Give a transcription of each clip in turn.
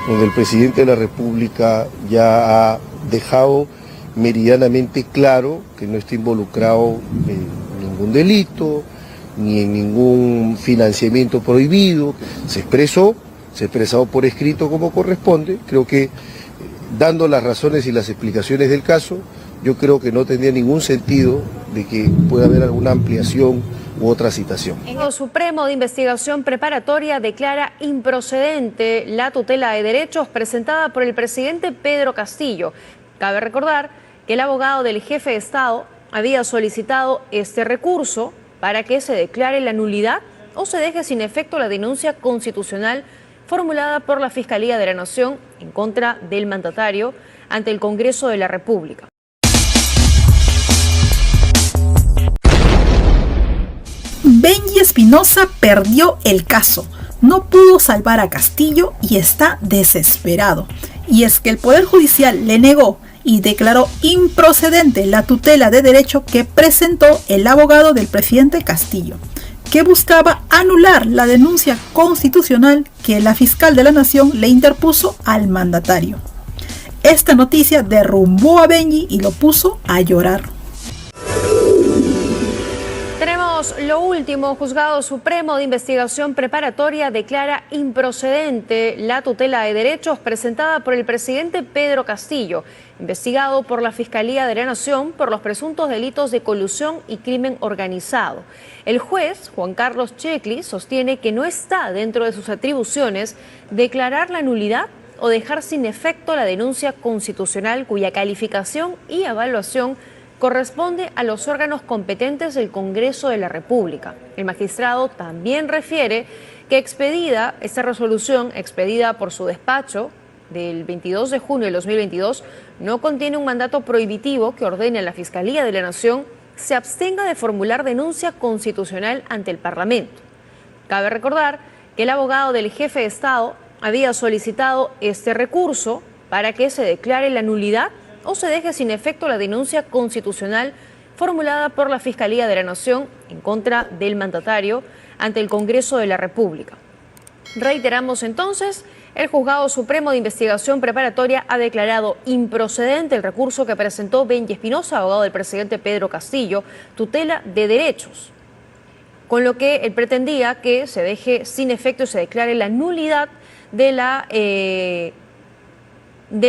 donde el presidente de la República ya ha dejado meridianamente claro que no está involucrado en ningún delito, ni en ningún financiamiento prohibido. Se ha expresado por escrito como corresponde. Creo que dando las razones y las explicaciones del caso, yo creo que no tendría ningún sentido de que pueda haber alguna ampliación u otra citación. El Supremo de Investigación Preparatoria declara improcedente la tutela de derechos presentada por el presidente Pedro Castillo. Cabe recordar que el abogado del jefe de Estado había solicitado este recurso para que se declare la nulidad o se deje sin efecto la denuncia constitucional formulada por la Fiscalía de la Nación en contra del mandatario ante el Congreso de la República. Benji Espinosa perdió el caso, no pudo salvar a Castillo y está desesperado. Y es que el Poder Judicial le negó y declaró improcedente la tutela de derecho que presentó el abogado del presidente Castillo, que buscaba anular la denuncia constitucional que la fiscal de la Nación le interpuso al mandatario. Esta noticia derrumbó a Benji y lo puso a llorar. Tenemos lo último. Juzgado Supremo de Investigación Preparatoria declara improcedente la tutela de derechos presentada por el presidente Pedro Castillo, investigado por la Fiscalía de la Nación por los presuntos delitos de colusión y crimen organizado. El juez, Juan Carlos Checli, sostiene que no está dentro de sus atribuciones declarar la nulidad o dejar sin efecto la denuncia constitucional cuya calificación y evaluación corresponde a los órganos competentes del Congreso de la República. El magistrado también refiere que expedida esta resolución, expedida por su despacho del 22 de junio de 2022, no contiene un mandato prohibitivo que ordene a la Fiscalía de la Nación se abstenga de formular denuncia constitucional ante el Parlamento. Cabe recordar que el abogado del jefe de Estado había solicitado este recurso para que se declare la nulidad o se deje sin efecto la denuncia constitucional formulada por la Fiscalía de la Nación en contra del mandatario ante el Congreso de la República. Reiteramos entonces, el Juzgado Supremo de Investigación Preparatoria ha declarado improcedente el recurso que presentó Benji Espinosa, abogado del presidente Pedro Castillo, tutela de derechos, con lo que él pretendía que se deje sin efecto y se declare la nulidad de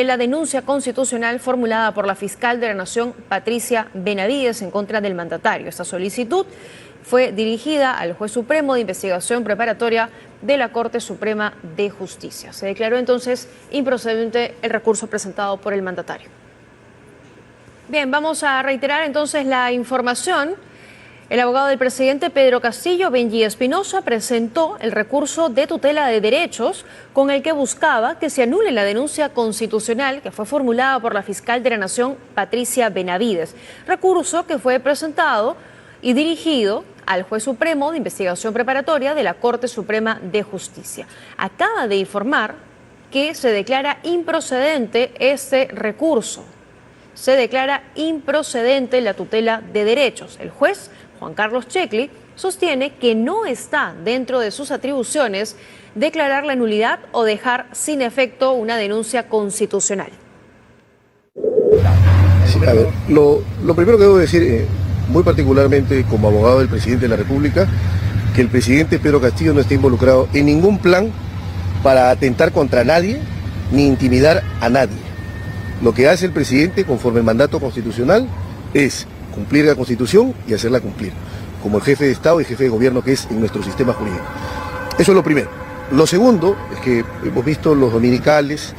la denuncia constitucional formulada por la fiscal de la Nación, Patricia Benavides, en contra del mandatario. Esta solicitud fue dirigida al juez supremo de investigación preparatoria de la Corte Suprema de Justicia. Se declaró entonces improcedente el recurso presentado por el mandatario. Bien, vamos a reiterar entonces la información. El abogado del presidente Pedro Castillo, Benji Espinosa, presentó el recurso de tutela de derechos con el que buscaba que se anule la denuncia constitucional que fue formulada por la fiscal de la Nación, Patricia Benavides. Recurso que fue presentado y dirigido al juez supremo de investigación preparatoria de la Corte Suprema de Justicia. Acaba de informar que se declara improcedente este recurso. Se declara improcedente la tutela de derechos. El juez Juan Carlos Checli sostiene que no está dentro de sus atribuciones declarar la nulidad o dejar sin efecto una denuncia constitucional. Sí, a ver, lo primero que debo decir, muy particularmente como abogado del presidente de la República, que el presidente Pedro Castillo no está involucrado en ningún plan para atentar contra nadie ni intimidar a nadie. Lo que hace el presidente conforme el mandato constitucional es cumplir la Constitución y hacerla cumplir, como el jefe de Estado y jefe de gobierno que es en nuestro sistema jurídico. Eso es lo primero. Lo segundo es que hemos visto los dominicales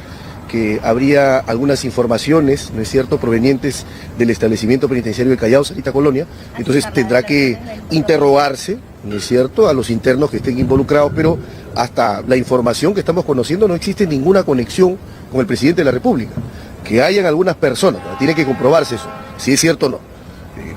que habría algunas informaciones, ¿no es cierto?, provenientes del establecimiento penitenciario del Callao, Sarita Colonia, entonces tendrá que interrogarse, ¿no es cierto?, a los internos que estén involucrados, pero hasta la información que estamos conociendo no existe ninguna conexión con el presidente de la República. Que hayan algunas personas, tiene que comprobarse eso, si es cierto o no.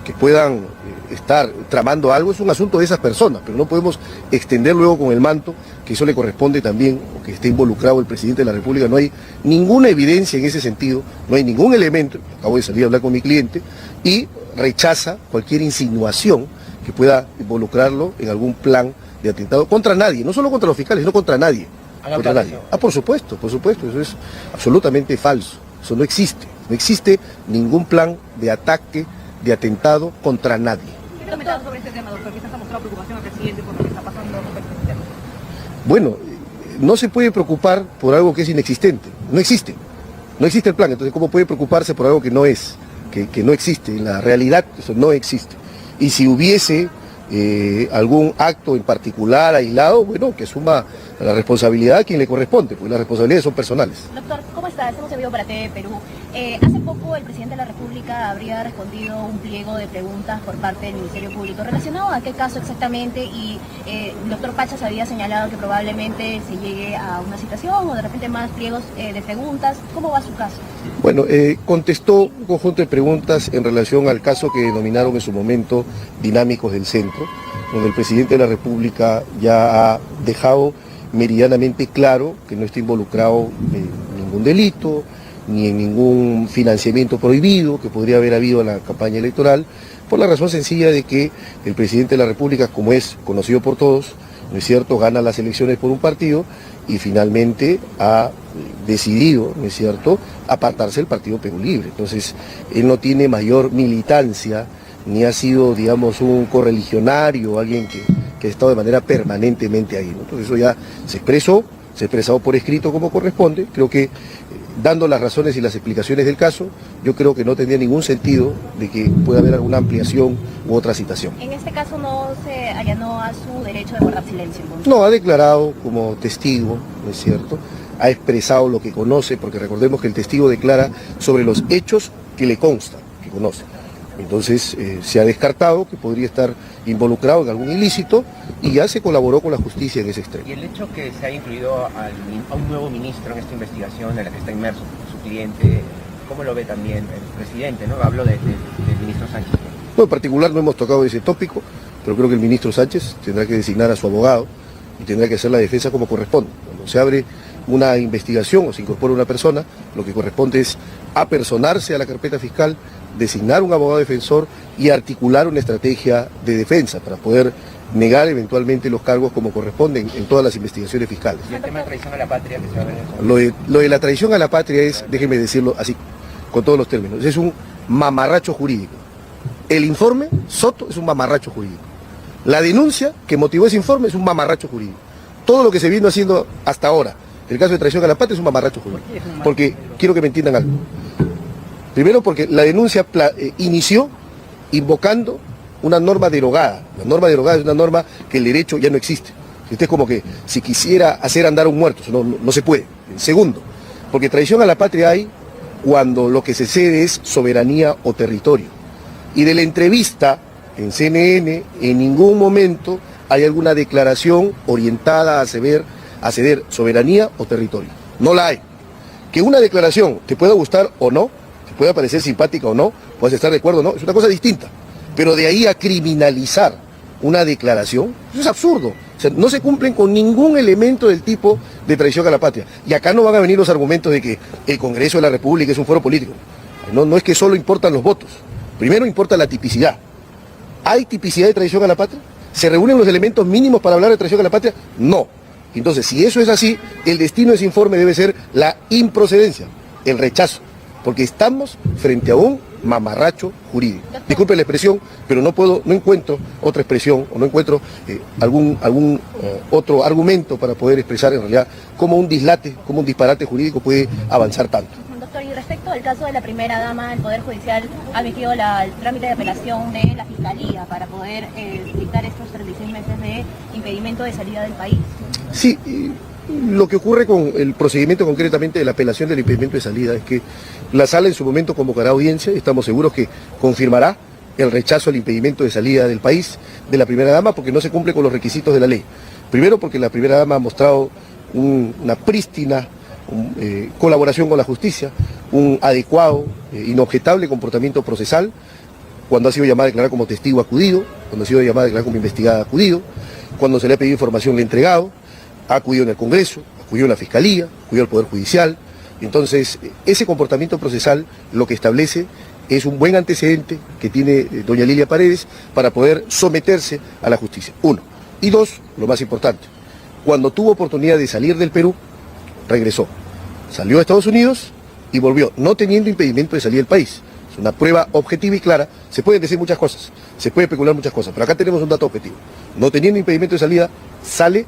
Que puedan estar tramando algo es un asunto de esas personas, pero no podemos extender luego con el manto que eso le corresponde también, o que esté involucrado el presidente de la República. No hay ninguna evidencia en ese sentido, no hay ningún elemento. Acabo de salir a hablar con mi cliente y rechaza cualquier insinuación que pueda involucrarlo en algún plan de atentado contra nadie, no solo contra los fiscales, no contra nadie. contra nadie. Por supuesto, eso es absolutamente falso, eso no existe. No existe ningún plan de ataque, de atentado contra nadie. ¿Qué comentado sobre este tema, doctor? ¿Quizás ha mostrado preocupación al presidente por lo que está pasando respecto a este tema? Bueno, no se puede preocupar por algo que es inexistente, no existe el plan, entonces ¿cómo puede preocuparse por algo que no es, que no existe? En la realidad eso no existe. Y si hubiese algún acto en particular aislado, bueno, que asuma la responsabilidad a quien le corresponde, porque las responsabilidades son personales. Doctor, ¿cómo está? Estamos en vivo para TV Perú. Hace poco el presidente de la República habría respondido un pliego de preguntas por parte del Ministerio Público. ¿Relacionado a qué caso exactamente? Y el doctor Pachas había señalado que probablemente se llegue a una citación o de repente más pliegos de preguntas. ¿Cómo va su caso? Bueno, contestó un conjunto de preguntas en relación al caso que denominaron en su momento dinámicos del centro, donde el presidente de la República ya ha dejado meridianamente claro que no está involucrado en ningún delito, ni en ningún financiamiento prohibido que podría haber habido en la campaña electoral, por la razón sencilla de que el presidente de la República, como es conocido por todos, ¿no es cierto?, gana las elecciones por un partido y finalmente ha decidido, ¿no es cierto?, apartarse del Partido Perú Libre. Entonces, él no tiene mayor militancia, ni ha sido, digamos, un correligionario, alguien que ha estado de manera permanentemente ahí, ¿no? Entonces eso ya se expresó, se ha expresado por escrito como corresponde. Creo que dando las razones y las explicaciones del caso, yo creo que no tendría ningún sentido de que pueda haber alguna ampliación u otra citación. En este caso no se allanó a su derecho de guardar silencio, ¿no? No, ha declarado como testigo, ¿no es cierto?, ha expresado lo que conoce, porque recordemos que el testigo declara sobre los hechos que le consta, que conoce. Entonces se ha descartado que podría estar involucrado en algún ilícito y ya se colaboró con la justicia en ese extremo. Y el hecho que se haya incluido a un nuevo ministro en esta investigación en la que está inmerso su cliente, ¿cómo lo ve también el presidente, ¿no? Hablo del ministro Sánchez. No, en particular no hemos tocado ese tópico, pero creo que el ministro Sánchez tendrá que designar a su abogado y tendrá que hacer la defensa como corresponde. Cuando se abre una investigación o se incorpora una persona, lo que corresponde es apersonarse a la carpeta fiscal, designar un abogado defensor y articular una estrategia de defensa para poder negar eventualmente los cargos como corresponden en todas las investigaciones fiscales. ¿Y el tema de traición a la patria que se va a ver? Lo de la traición a la patria es, déjenme decirlo así, con todos los términos, es un mamarracho jurídico. El informe Soto es un mamarracho jurídico. La denuncia que motivó ese informe es un mamarracho jurídico. Todo lo que se vino haciendo hasta ahora, el caso de traición a la patria, es un mamarracho jurídico. Porque quiero que me entiendan algo. Primero porque la denuncia inició invocando una norma derogada. La norma derogada es una norma que el derecho ya no existe. Este es como que si quisiera hacer andar a un muerto, eso no se puede. Segundo, porque traición a la patria hay cuando lo que se cede es soberanía o territorio. Y de la entrevista en CNN, en ningún momento hay alguna declaración orientada a ceder soberanía o territorio. No la hay. Que una declaración te pueda gustar o no, te pueda parecer simpática o no, puedes estar de acuerdo o no, es una cosa distinta. Pero de ahí a criminalizar una declaración, eso es absurdo. O sea, no se cumplen con ningún elemento del tipo de traición a la patria. Y acá no van a venir los argumentos de que el Congreso de la República es un foro político. No es que solo importan los votos. Primero importa la tipicidad. ¿Hay tipicidad de traición a la patria? ¿Se reúnen los elementos mínimos para hablar de traición a la patria? No. Entonces, si eso es así, el destino de ese informe debe ser la improcedencia, el rechazo, porque estamos frente a un mamarracho jurídico. Disculpe la expresión, pero no encuentro otra expresión o no encuentro algún otro argumento para poder expresar en realidad cómo un dislate, cómo un disparate jurídico puede avanzar tanto. Doctor, y respecto al caso de la primera dama, el Poder Judicial ha emitido el trámite de apelación de la Fiscalía para poder dictar estos 36 meses de impedimento de salida del país. Sí, lo que ocurre con el procedimiento concretamente de la apelación del impedimento de salida es que la sala en su momento convocará audiencia y estamos seguros que confirmará el rechazo al impedimento de salida del país de la primera dama porque no se cumple con los requisitos de la ley. Primero porque la primera dama ha mostrado una prístina colaboración con la justicia, un adecuado, inobjetable comportamiento procesal, cuando ha sido llamada a declarar como testigo acudido, cuando ha sido llamada a declarar como investigada acudido, cuando se le ha pedido información le ha entregado, ha acudido en el Congreso, acudió en la Fiscalía, acudió al Poder Judicial. Entonces, ese comportamiento procesal lo que establece es un buen antecedente que tiene doña Lilia Paredes para poder someterse a la justicia. Uno. Y dos, lo más importante, Cuando tuvo oportunidad de salir del Perú, regresó. Salió a Estados Unidos y volvió, no teniendo impedimento de salir del país. Es una prueba objetiva y clara. Se pueden decir muchas cosas, se puede especular muchas cosas, pero acá tenemos un dato objetivo. No teniendo impedimento de salida, sale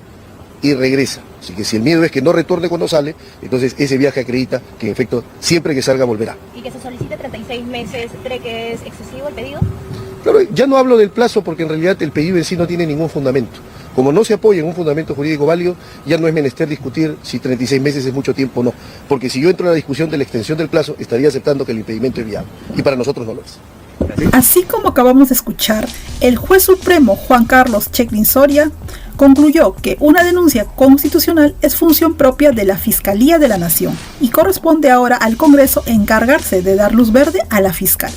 y regresa. Así que si el miedo es que no retorne cuando sale, entonces ese viaje acredita que en efecto siempre que salga volverá. ¿Y que se solicite 36 meses, cree que es excesivo el pedido? Claro, ya no hablo del plazo porque en realidad el pedido en sí no tiene ningún fundamento. Como no se apoya en un fundamento jurídico válido, ya no es menester discutir si 36 meses es mucho tiempo o no. Porque si yo entro a la discusión de la extensión del plazo, estaría aceptando que el impedimento es viable. Y para nosotros no lo es. Así como acabamos de escuchar, el juez supremo Juan Carlos Checklin Soria concluyó que una denuncia constitucional es función propia de la Fiscalía de la Nación y corresponde ahora al Congreso encargarse de dar luz verde a la fiscal.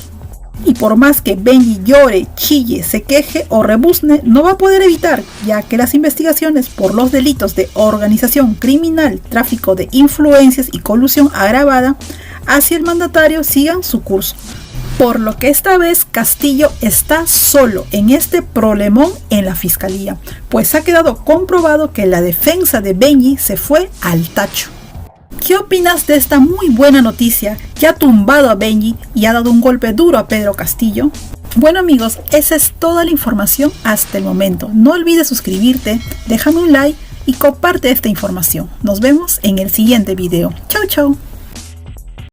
Y por más que Benji llore, chille, se queje o rebuzne, no va a poder evitar, ya que las investigaciones por los delitos de organización criminal, tráfico de influencias y colusión agravada hacia el mandatario sigan su curso. Por lo que esta vez Castillo está solo en este problemón en la fiscalía, pues ha quedado comprobado que la defensa de Benji se fue al tacho. ¿Qué opinas de esta muy buena noticia que ha tumbado a Benji y ha dado un golpe duro a Pedro Castillo? Bueno amigos, esa es toda la información hasta el momento. No olvides suscribirte, déjame un like y comparte esta información. Nos vemos en el siguiente video. Chau chau.